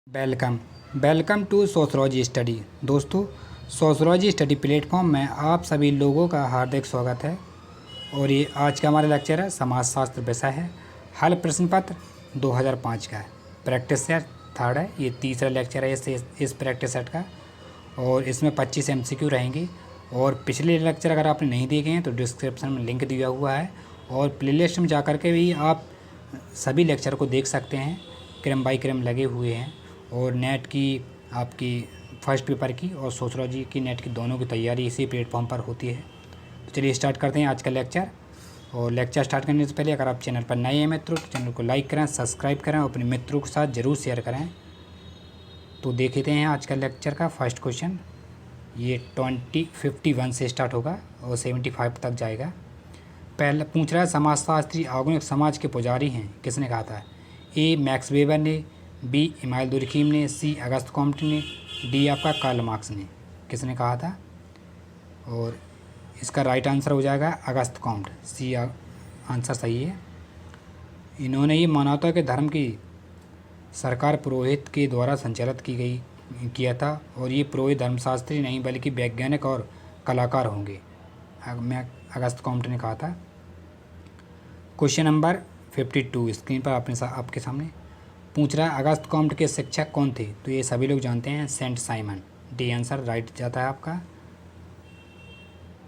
Welcome welcome to sociology study. दोस्तों, sociology study platform में आप सभी लोगों का हार्दिक स्वागत है। और ये आज का हमारा लेक्चर है, समाजशास्त्र विषय है, हल प्रश्न पत्र 2005 का है। प्रैक्टिस सेट थर्ड है, ये तीसरा लेक्चर है इस प्रैक्टिस सेट का। और इसमें 25 MCQ रहेंगे। और पिछले लेक्चर अगर आपने नहीं देखे हैं तो डिस्क्रिप्शन में लिंक दिया हुआ है, और प्लेलिस्ट में जा कर के भी आप सभी लेक्चर को देख सकते हैं। क्रम बाई क्रम लगे हुए हैं। और नेट की आपकी फर्स्ट पेपर की और सोशलॉजी की नेट की दोनों की तैयारी इसी प्लेटफॉर्म पर होती है। तो चलिए स्टार्ट करते हैं आज का लेक्चर। और लेक्चर स्टार्ट करने से पहले अगर आप चैनल पर नए हैं मित्रों तो चैनल को लाइक करें, सब्सक्राइब करें और अपने मित्रों के साथ ज़रूर शेयर करें। तो देखते हैं आज का लेक्चर का फर्स्ट क्वेश्चन। ये 51 से स्टार्ट होगा और 75 तक जाएगा। पहला पूछ रहा है, समाजशास्त्री आधुनिक समाज के पुजारी हैं, किसने कहा था? ए मैक्स वेबर ने, बी इमाइल दुर्खीम ने, सी अगस्त कॉम्टे ने, डी आपका कार्ल मार्क्स ने। किसने कहा था? और इसका राइट आंसर हो जाएगा अगस्त कॉम्ट। सी आंसर सही है। इन्होंने ये मानवता के धर्म की सरकार पुरोहित के द्वारा संचालित किया था। और ये पुरोहित धर्मशास्त्री नहीं बल्कि वैज्ञानिक और कलाकार होंगे, मैं अगस्त कॉम्ट ने कहा था। क्वेश्चन नंबर 52 स्क्रीन पर आपके सामने पूछ रहा है, अगस्त कॉम्ट के शिक्षक कौन थे? तो ये सभी लोग जानते हैं, Saint Simon. The answer right जाता है आपका।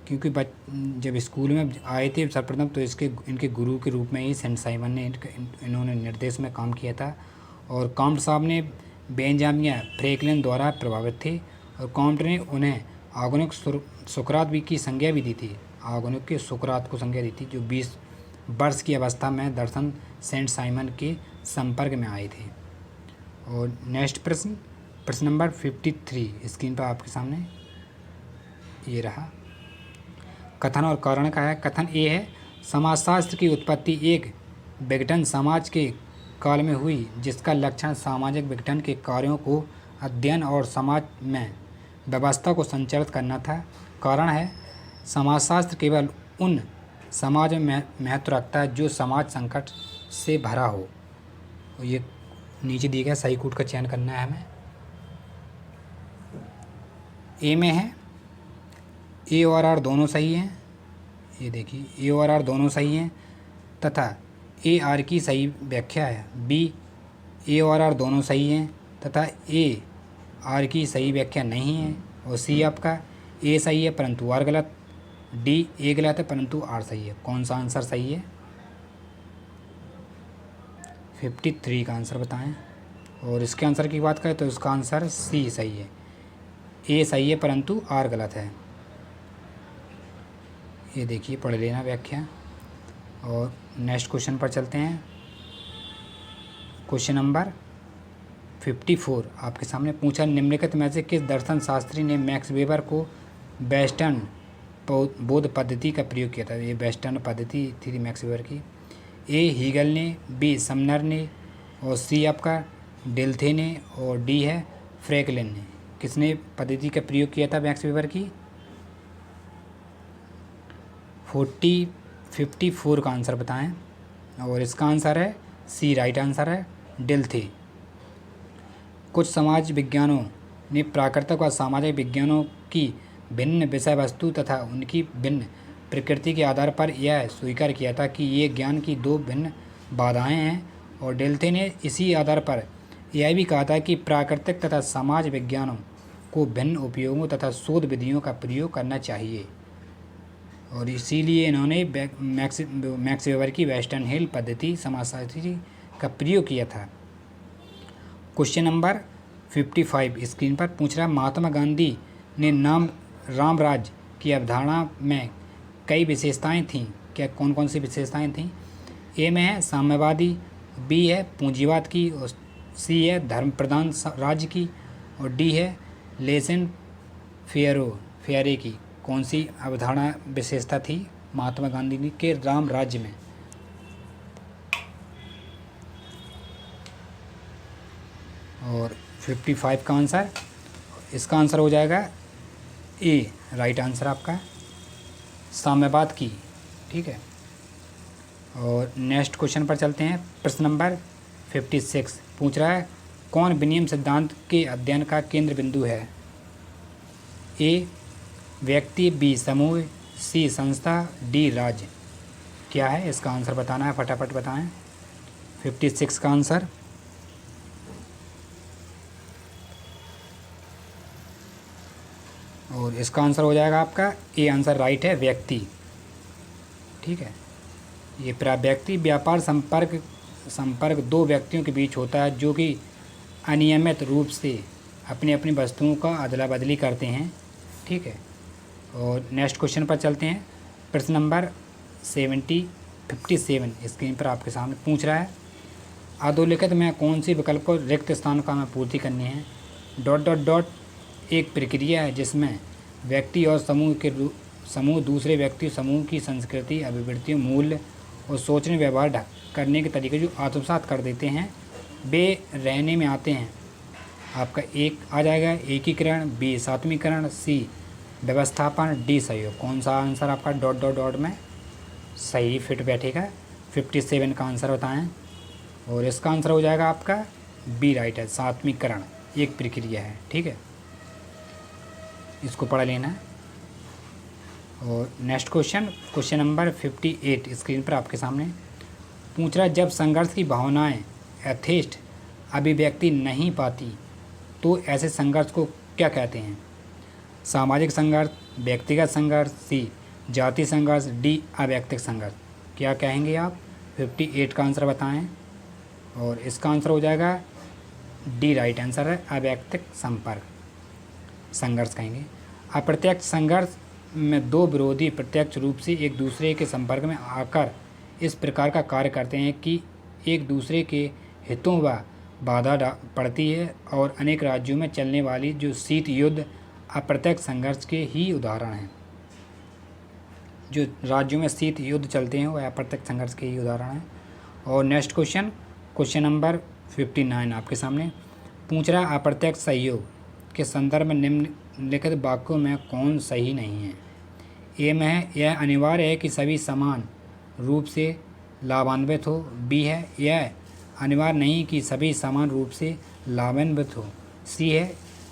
क्योंकि जब स्कूल में आए थे सर्वप्रथम तो इनके गुरु के रूप में ही सेंट साइमन ने इन्होंने निर्देश में काम किया था। और कॉम्ट साहब ने बेंजामिन फ्रैंकलिन द्वारा प्रभावित थे। और कॉम्ट ने उन्हें आधुनिक सुकरात की संज्ञा भी दी थी। आधुनिक के सुकरात को संज्ञा दी थी, जो 20 वर्ष की अवस्था में दर्शन सेंट साइमन के संपर्क में आए थे। और नेक्स्ट प्रश्न नंबर 53 स्क्रीन पर आपके सामने ये रहा। कथन और कारण का है। कथन ए है, समाजशास्त्र की उत्पत्ति एक विघटन समाज के काल में हुई, जिसका लक्षण सामाजिक विघटन के कार्यों को अध्ययन और समाज में व्यवस्था को संचालित करना था। कारण है, समाजशास्त्र केवल उन समाज में महत्व रखता है जो समाज संकट से भरा हो। और ये नीचे दिए गए सही कूट का चयन करना है हमें। ए में है, ए और आर दोनों सही हैं। ये देखिए, ए और आर दोनों सही हैं तथा ए आर की सही व्याख्या है। बी, ए और आर दोनों सही हैं तथा ए आर की सही व्याख्या नहीं है। और सी आपका ए सही है परंतु आर गलत। डी, ए गलत है परंतु आर सही है। कौन सा आंसर सही है? 53 का आंसर बताएं। और इसके आंसर की बात करें तो इसका आंसर सी सही है। ए सही है परंतु आर गलत है। ये देखिए, पढ़ लेना व्याख्या। और नेक्स्ट क्वेश्चन पर चलते हैं। क्वेश्चन नंबर 54 आपके सामने पूछा, निम्नलिखित में से किस दर्शन शास्त्री ने मैक्स वेबर को वेस्टर्न बोध पद्धति का प्रयोग किया था? ये वेस्टर्न पद्धति थी मैक्स वेबर की। ए हीगल ने, बी समनर ने, और सी आपका डेल्थे ने, और डी है फ्रैंकलिन ने। किसने पद्धति का प्रयोग किया था मैक्स वेबर की? 54 का आंसर बताएं। और इसका आंसर है सी राइट आंसर है, डेल्थे। कुछ समाज विज्ञानों ने प्राकृतिक और सामाजिक विज्ञानों की भिन्न विषय वस्तु तथा उनकी भिन्न प्रकृति के आधार पर यह स्वीकार किया था कि ये ज्ञान की दो भिन्न बाधाएं हैं। और डेल्थे ने इसी आधार पर यह भी कहा था कि प्राकृतिक तथा समाज विज्ञानों को भिन्न उपयोगों तथा शोध विधियों का प्रयोग करना चाहिए। और इसीलिए इन्होंने मैक्स वेबर की वेस्टर्न हिल पद्धति समाजशास्त्री का प्रयोग किया था। क्वेश्चन नंबर 55 स्क्रीन पर पूछ रहा, महात्मा गांधी ने राम राज्य की अवधारणा में कई विशेषताएं थीं। क्या कौन कौन सी विशेषताएं थीं? ए में है साम्यवादी, बी है पूंजीवाद की, और सी है धर्म प्रधान राज्य की, और डी है लेसेन फेयरे की। कौन सी अवधारणा विशेषता थी महात्मा गांधी के राम राज्य में? और 55 का आंसर, इसका आंसर हो जाएगा ए राइट आंसर आपका, साम्यवाद की। ठीक है। और नेक्स्ट क्वेश्चन पर चलते हैं। प्रश्न नंबर 56 पूछ रहा है, कौन विनिमय सिद्धांत के अध्ययन का केंद्र बिंदु है? ए व्यक्ति, बी समूह, सी संस्था, डी राज्य। क्या है इसका आंसर बताना है, फटाफट बताएं। 56 का आंसर। और इसका आंसर हो जाएगा आपका ए आंसर राइट है, व्यक्ति। ठीक है, ये व्यक्ति व्यापार संपर्क दो व्यक्तियों के बीच होता है जो कि अनियमित रूप से अपनी अपनी वस्तुओं का अदला बदली करते हैं। ठीक है, और नेक्स्ट क्वेश्चन पर चलते हैं। प्रश्न नंबर 57 स्क्रीन पर आपके सामने पूछ रहा है, अधोलिखित में कौन सी विकल्प को रिक्त स्थान का हमें पूर्ति करनी है? डॉट डॉट डॉट एक प्रक्रिया है जिसमें व्यक्ति और समूह दूसरे व्यक्ति समूह की संस्कृति, अभिवृत्तियों, मूल्य और सोचने व्यवहार करने के तरीके जो आत्मसात कर देते हैं वे रहने में आते हैं। आपका एक आ जाएगा एकीकरण, बी सात्वीकरण, सी व्यवस्थापन, डी सहयोग। कौन सा आंसर आपका डॉट डॉट डॉट में सही फिट बैठेगा? 57 का आंसर बताएं। और इसका आंसर हो जाएगा आपका बी राइट है, सात्वीकरण एक प्रक्रिया है। ठीक है, इसको पढ़ लेना है। और नेक्स्ट क्वेश्चन नंबर 58 स्क्रीन पर आपके सामने पूछ रहा है, जब संघर्ष की भावनाएं यथेष्ट अभिव्यक्ति नहीं पाती तो ऐसे संघर्ष को क्या कहते हैं? सामाजिक संघर्ष, व्यक्तिगत संघर्ष, सी जाति संघर्ष, डी अवैयक्तिक संघर्ष। क्या कहेंगे आप? 58 का आंसर बताएं। और इसका आंसर हो जाएगा डी राइट आंसर है, अवैयक्तिक संघर्ष कहेंगे। अप्रत्यक्ष संघर्ष में दो विरोधी प्रत्यक्ष रूप से एक दूसरे के संपर्क में आकर इस प्रकार का कार्य करते हैं कि एक दूसरे के हितों व बाधा पड़ती है, और अनेक राज्यों में चलने वाली जो शीत युद्ध अप्रत्यक्ष संघर्ष के ही उदाहरण हैं। जो राज्यों में शीत युद्ध चलते हैं वह अप्रत्यक्ष संघर्ष के ही उदाहरण हैं। और नेक्स्ट क्वेश्चन नंबर 59 आपके सामने पूछ रहा है, अप्रत्यक्ष सहयोग के संदर्भ में निम्नलिखित वाक्यों में कौन सही नहीं है? ए में है, यह अनिवार्य है कि सभी समान रूप से लाभान्वित हो। बी है, यह अनिवार्य नहीं कि सभी समान रूप से लाभान्वित हो। सी है,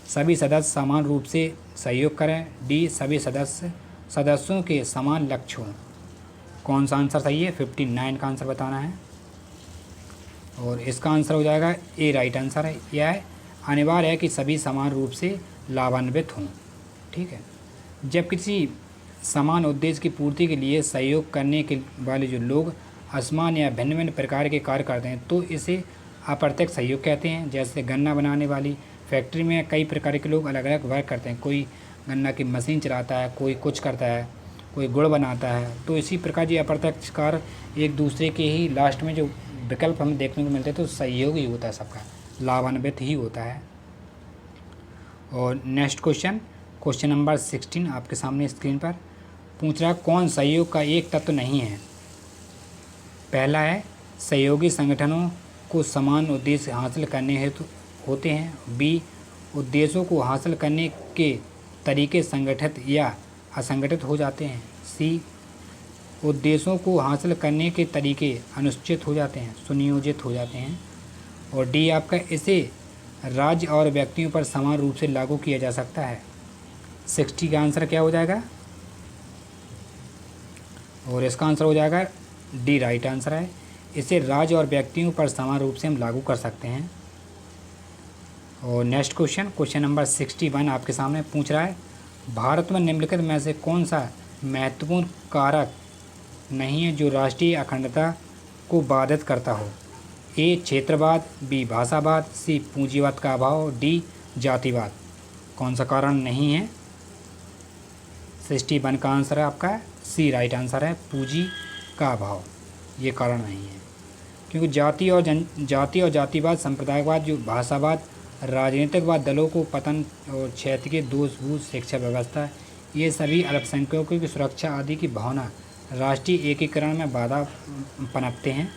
सभी सदस्य समान रूप से सहयोग करें। डी सभी सदस्यों के समान लक्ष्य हों। कौन सा आंसर सही है? 59 का आंसर बताना है। और इसका आंसर हो जाएगा ए राइट आंसर है, यह अनिवार्य है कि सभी समान रूप से लाभान्वित हों। ठीक है, जब किसी समान उद्देश्य की पूर्ति के लिए सहयोग करने के वाले जो लोग असमान या भिन्न भिन्न प्रकार के कार्य करते हैं तो इसे अप्रत्यक्ष सहयोग कहते हैं। जैसे गन्ना बनाने वाली फैक्ट्री में कई प्रकार के लोग अलग अलग वर्क करते हैं, कोई गन्ना की मशीन चलाता है, कोई कुछ करता है, कोई गुड़ बनाता है। तो इसी प्रकार ये अप्रत्यक्ष कार्य एक दूसरे के ही लास्ट में जो विकल्प हमें देखने को मिलते हैं तो सहयोग ही होता है, सबका लाभान्वित ही होता है। और नेक्स्ट क्वेश्चन नंबर 16 आपके सामने स्क्रीन पर पूछ रहा है, कौन सहयोग का एक तत्व नहीं है? पहला है, सहयोगी संगठनों को समान उद्देश्य हासिल करने हेतु होते हैं। बी उद्देश्यों को हासिल करने के तरीके संगठित या असंगठित हो जाते हैं। सी उद्देश्यों को हासिल करने के तरीके अनुचित हो जाते हैं, सुनियोजित हो जाते हैं। और डी आपका, इसे राज्य और व्यक्तियों पर समान रूप से लागू किया जा सकता है। 60 का आंसर क्या हो जाएगा? और इसका आंसर हो जाएगा डी राइट आंसर है, इसे राज्य और व्यक्तियों पर समान रूप से हम लागू कर सकते हैं। और नेक्स्ट क्वेश्चन नंबर 61 आपके सामने पूछ रहा है, भारत में निम्नलिखित में से कौन सा महत्वपूर्ण कारक नहीं है जो राष्ट्रीय अखंडता को बाधित करता हो? ए क्षेत्रवाद, बी भाषावाद, सी पूंजीवाद का अभाव, डी जातिवाद। कौन सा कारण नहीं है? 61 का आंसर है आपका सी राइट आंसर है, पूंजी का अभाव। ये कारण नहीं है, क्योंकि जाति और जातिवाद, सांप्रदायिकवाद, जो भाषावाद, राजनीतिकवाद, दलों को पतन और क्षेत्र के दोषभूत शिक्षा व्यवस्था, ये सभी अल्पसंख्यकों की सुरक्षा आदि की भावना राष्ट्रीय एकीकरण में बाधा पनपते हैं।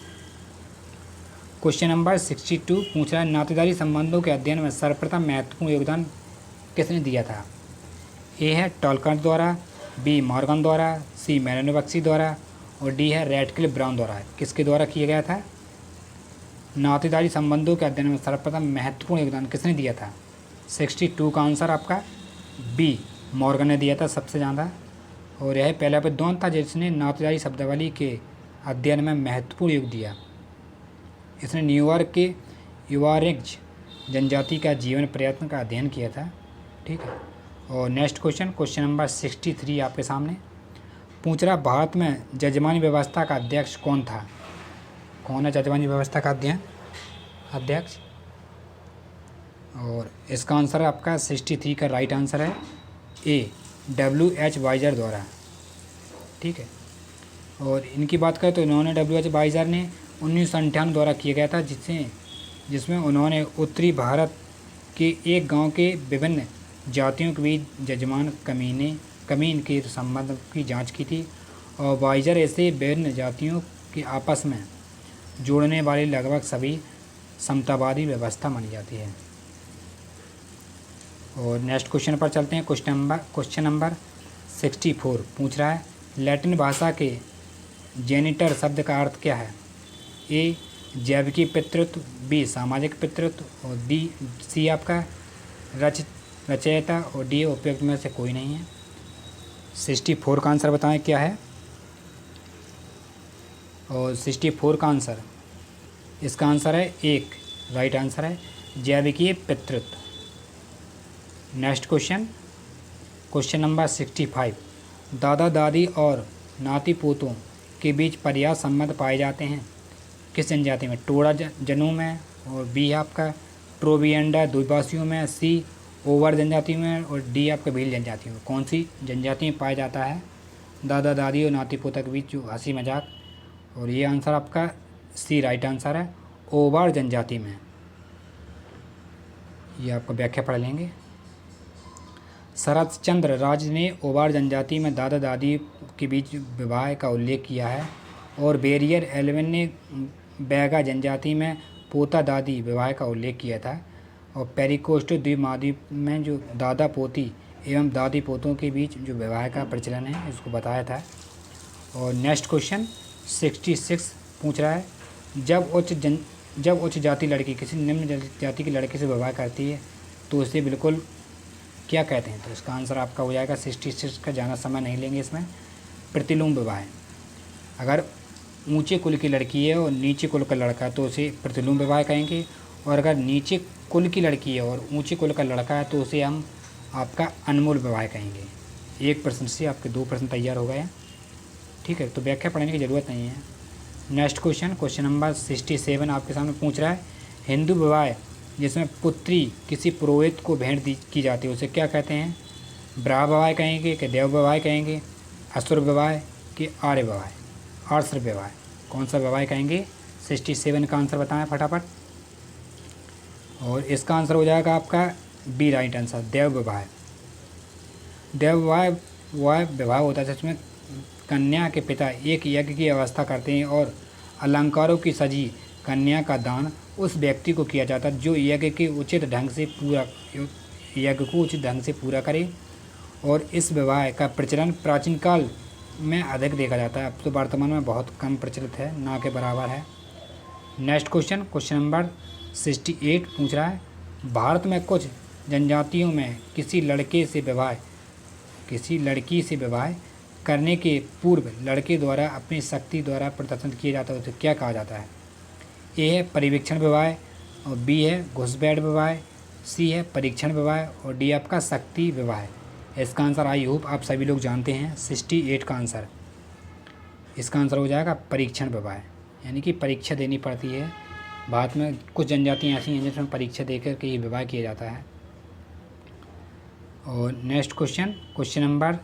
क्वेश्चन नंबर 62 पूछ रहा है, नातेदारी संबंधों के अध्ययन में सर्वप्रथम महत्वपूर्ण योगदान किसने दिया था? ए है टॉलकॉट द्वारा, बी मॉर्गन द्वारा, सी मैलोनोव्स्की द्वारा और डी है रैडक्लिफ ब्राउन द्वारा। किसके द्वारा किया गया था? नातेदारी संबंधों के अध्ययन में सर्वप्रथम महत्वपूर्ण योगदान किसने दिया था? 62 का आंसर आपका बी मॉर्गन ने दिया था सबसे ज़्यादा। और यह पहला विद्वान था जिसने नातेदारी शब्दावली के अध्ययन में महत्वपूर्ण योग दिया। इसने न्यूयॉर्क के युवारेंज जनजाति का जीवन प्रयत्न का अध्ययन किया था। ठीक है। और नेक्स्ट क्वेश्चन नंबर 63 आपके सामने पूछ रहा, भारत में जजमानी व्यवस्था का अध्यक्ष कौन था? कौन है जजमानी व्यवस्था का अध्यक्ष? और इसका आंसर है आपका 63 का राइट आंसर है ए WH वाइजर द्वारा। ठीक है। और इनकी बात करें तो इन्होंने WH वाइजर ने 1998 द्वारा किया गया था, जिसमें उन्होंने उत्तरी भारत के एक गांव के विभिन्न जातियों के बीच जजमान कमीन के संबंध की जांच की थी। और वाइजर ऐसे विभिन्न जातियों के आपस में जोड़ने वाली लगभग सभी समतावादी व्यवस्था मानी जाती है। और नेक्स्ट क्वेश्चन पर चलते हैं। क्वेश्चन नंबर 64 पूछ रहा है, लैटिन भाषा के जेनिटर शब्द का अर्थ क्या है? ए जैविकी पितृत्व, बी सामाजिक पितृत्व, और सी आपका रचयिता, और डी उपयुक्त में से कोई नहीं है। 64 का आंसर बताएं क्या है? और 64 का आंसर, इसका आंसर है एक राइट आंसर है जैविकीय पितृत्व। नेक्स्ट क्वेश्चन नंबर 65, दादा दादी और नाती पोतों के बीच पर्याप्त संबंध पाए जाते हैं किस जनजाति में? टोडा जनों में, और बी आपका ट्रोबियंडा द्वीपवासियों में, सी ओवर जनजाति में, और डी आपका भील जनजाति में। कौन सी जनजाति में पाया जाता है दादा दादी और नाती पोता के बीच जो हंसी मजाक? और ये आंसर आपका सी राइट आंसर है ओवर जनजाति में। ये आपको व्याख्या पढ़ लेंगे। शरत चंद्र राज ने ओवर जनजाति में दादा दादी के बीच विवाह का उल्लेख किया है, और बेरियर एल्विन ने बैगा जनजाति में पोता दादी विवाह का उल्लेख किया था, और पेरिकोस्टो द्वीपमहाद्वीप में जो दादा पोती एवं दादी पोतों के बीच जो विवाह का प्रचलन है इसको बताया था। और नेक्स्ट क्वेश्चन 66 पूछ रहा है, जब उच्च जाति लड़की किसी निम्न जाति की लड़के से विवाह करती है तो उसे बिल्कुल क्या कहते हैं? तो इसका आंसर आपका हो जाएगा 66 का, ज़्यादा समय नहीं लेंगे इसमें, प्रतिलोम विवाह। अगर ऊंचे कुल की लड़की है और नीचे कुल का लड़का है तो उसे प्रतिलोम विवाह कहेंगे, और अगर नीचे कुल की लड़की है और ऊंचे कुल का लड़का है तो उसे हम आपका अनमोल विवाह कहेंगे। एक प्रश्न से आपके 2 प्रश्न तैयार हो गए हैं। ठीक है, तो व्याख्या पढ़ने की ज़रूरत नहीं है। नेक्स्ट क्वेश्चन नंबर 67 आपके सामने पूछ रहा है, हिंदू विवाह जिसमें पुत्री किसी पुरोहित को भेंट की जाती है उसे क्या कहते हैं? ब्राह्म विवाह कहेंगे कि देव विवाह कहेंगे, असुर विवाह कि आर्य विवाह, आर्ष विवाह? कौन सा विवाह कहेंगे? 67 का आंसर बताएं फटाफट। और इसका आंसर हो जाएगा आपका बी राइट आंसर देव विवाह। देव विवाह वह विवाह होता है जिसमें कन्या के पिता एक यज्ञ की व्यवस्था करते हैं और अलंकारों की सजी कन्या का दान उस व्यक्ति को किया जाता है जो यज्ञ को उचित ढंग से पूरा करे। और इस विवाह का प्रचलन प्राचीन काल में अधिक देखा जाता है, अब तो वर्तमान में बहुत कम प्रचलित है, ना के बराबर है। नेक्स्ट क्वेश्चन नंबर 68 पूछ रहा है, भारत में कुछ जनजातियों में किसी लड़की से विवाह करने के पूर्व लड़के द्वारा अपनी शक्ति द्वारा प्रदर्शन किया जाता है, उसे क्या कहा जाता है? ए है परिवीक्षण विवाह, और बी है घुसपैठ विवाह, सी है परीक्षण विवाह, और डी आपका शक्ति विवाह। इसका आंसर आई होप आप सभी लोग जानते हैं 68 का आंसर। इसका आंसर हो जाएगा परीक्षण विवाह, यानी कि परीक्षा देनी पड़ती है। भारत में कुछ जनजातियाँ ऐसी हैं जिसमें परीक्षा देकर के ये विवाह किया जाता है। और नेक्स्ट क्वेश्चन नंबर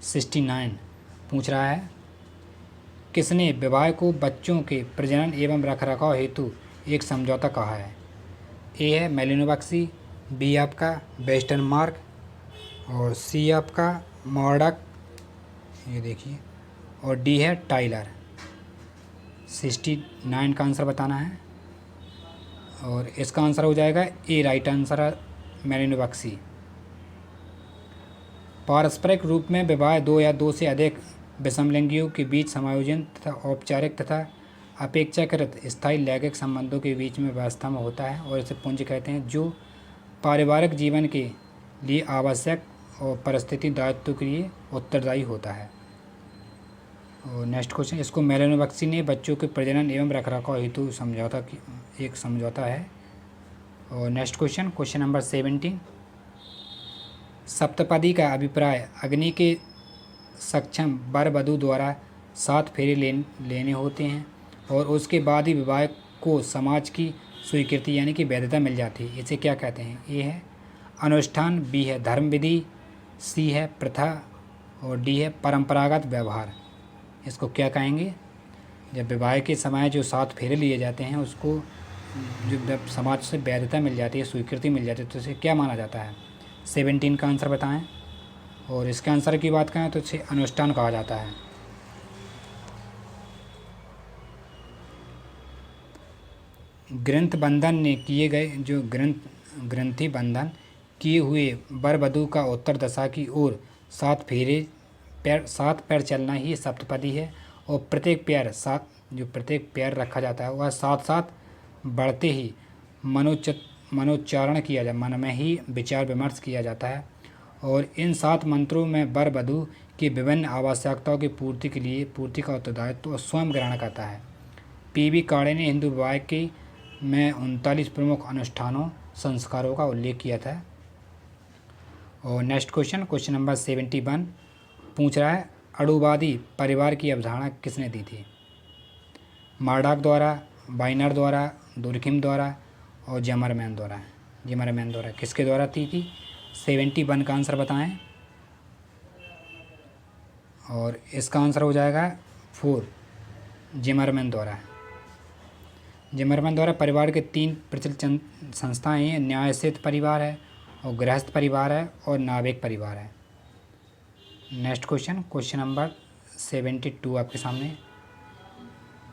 69 पूछ रहा है, किसने विवाह को बच्चों के प्रजनन एवं रखरखाव हेतु एक समझौता कहा है? ए है मेलिनोवस्की, बी आपका वेस्टर्न मार्क, और सी आपका मॉर्डक, ये देखिए, और डी है टाइलर। 69 का आंसर बताना है, और इसका आंसर हो जाएगा ए राइट आंसर है मेलिनोवस्की। पारस्परिक रूप में विवाह 2 या 2 से अधिक विषमलिंगियों के बीच समायोजन तथा औपचारिक तथा अपेक्षाकृत स्थायी लैंगिक संबंधों के बीच में व्यवस्था में होता है और इसे पुंज कहते हैं, जो पारिवारिक जीवन के लिए आवश्यक और परिस्थिति दायित्व के लिए उत्तरदायी होता है। और नेक्स्ट क्वेश्चन, इसको मेलानोवस्की ने बच्चों के प्रजनन एवं रखरखाव हेतु समझौता की एक समझौता है। और next question, question number 17, saptapadi का अभिप्राय अग्नि के सक्षम वर वधू द्वारा 7 फेरे लेने होते हैं और उसके बाद ही विवाह को समाज की स्वीकृति यानी कि वैधता मिल जाती है। इसे क्या कहते हैं? ए है अनुष्ठान, बी है धर्म विधि, सी है प्रथा और डी है परंपरागत व्यवहार। इसको क्या कहेंगे? जब विवाह के समय जो 7 फेरे लिए जाते हैं उसको जो समाज से वैधता मिल जाती है, स्वीकृति मिल जाती है, तो इसे क्या माना जाता है? 17 का आंसर बताएं। और इसके आंसर की बात करें तो इसे अनुष्ठान कहा जाता है। ग्रंथ बंधन ने किए गए जो ग्रंथि बंधन किए हुए वर वधू का उत्तर दशा की ओर 7 पैर चलना ही सप्तपदी है। और प्रत्येक पैर रखा जाता है वह 7 बढ़ते ही मनोच्चारण किया जाता, मन में ही विचार विमर्श किया जाता है। और इन 7 मंत्रों में वर वधू की विभिन्न आवश्यकताओं की पूर्ति का उत्तरदायित्व तो स्वयं ग्रहण करता है। पी.वी. काड़े ने हिंदू विवाह के में 39 प्रमुख अनुष्ठानों संस्कारों का उल्लेख किया था। और नेक्स्ट क्वेश्चन, क्वेश्चन नंबर 71 पूछ रहा है, अणुवादी परिवार की अवधारणा किसने दी थी? मार्डॉक द्वारा, वाइनर द्वारा, दुर्खिम द्वारा और जिमरमैन द्वारा किसके द्वारा दी थी? 71 का आंसर बताएं। और इसका आंसर हो जाएगा 4, जिमरमैन द्वारा परिवार के 3 प्रचलित संस्थाएं हैं, न्यायस्थित परिवार है और गृहस्थ परिवार है और नाविक परिवार है। नेक्स्ट क्वेश्चन, क्वेश्चन नंबर 72 आपके सामने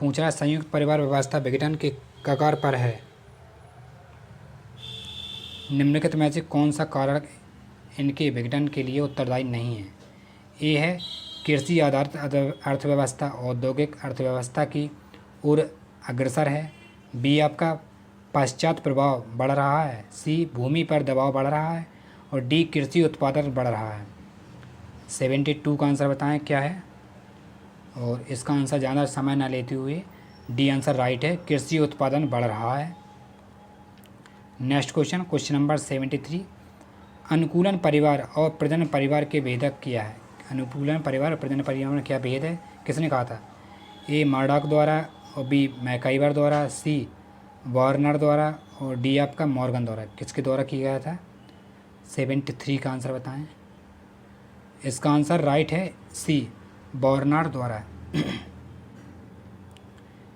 पूछ रहा है, संयुक्त परिवार व्यवस्था विघटन के कगार पर है। निम्नलिखित में से कौन सा कारक इनके विघटन के लिए उत्तरदायी नहीं है? ए है कृषि आधारित अर्थव्यवस्था औद्योगिक अर्थव्यवस्था की ओर अग्रसर है, बी आपका पश्चात प्रभाव बढ़ रहा है, सी भूमि पर दबाव बढ़ रहा है और डी कृषि उत्पादन बढ़ रहा है। 72 का आंसर बताएं क्या है? और इसका आंसर ज़्यादा समय न लेते हुए डी आंसर राइट है, कृषि उत्पादन बढ़ रहा है। नेक्स्ट क्वेश्चन, क्वेश्चन नंबर 73 अनुकूलन परिवार और प्रजनन परिवार के भेदक क्या है? अनुकूलन परिवार और प्रजनन परिवार में क्या भेद है, किसने कहा था? ए मार्डॉक द्वारा और बी मैकाइवर द्वारा, सी वार्नर द्वारा और डी आपका मॉर्गन द्वारा। किसके द्वारा किया गया था? 73 का आंसर बताएं। इसका आंसर राइट है, सी वार्नर द्वारा।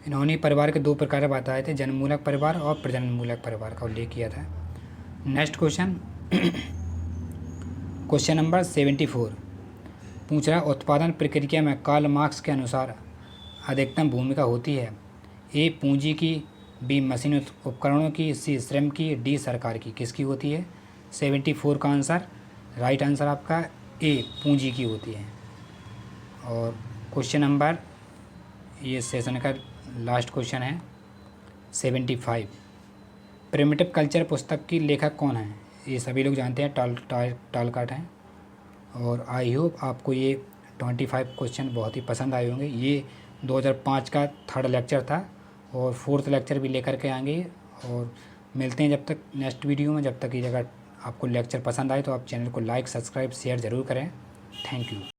इन्होंने परिवार के 2 प्रकार बताए थे, जन्ममूलक परिवार और प्रजननमूलक परिवार का उल्लेख किया था। नेक्स्ट क्वेश्चन, क्वेश्चन नंबर 74 पूछ रहा है, उत्पादन प्रक्रिया में कार्ल मार्क्स के अनुसार अधिकतम भूमिका होती है? ए पूंजी की, बी मशीन उपकरणों की, सी श्रम की, डी सरकार की। किसकी होती है? 74 का आंसर राइट आंसर आपका ए पूंजी की होती है। और क्वेश्चन नंबर, ये सेशन का लास्ट क्वेश्चन है 75, प्रिमिटिव कल्चर पुस्तक की लेखक कौन है? ये सभी लोग जानते हैं, टॉलकाट हैं। और आई होप आपको ये 25 क्वेश्चन बहुत ही पसंद आए होंगे। ये 2005 का 3rd लेक्चर था और 4th लेक्चर भी लेकर के आएंगे। और मिलते हैं जब तक नेक्स्ट वीडियो में। जब तक ये जगह आपको लेक्चर पसंद आए तो आप चैनल को लाइक, सब्सक्राइब, शेयर ज़रूर करें। Thank you.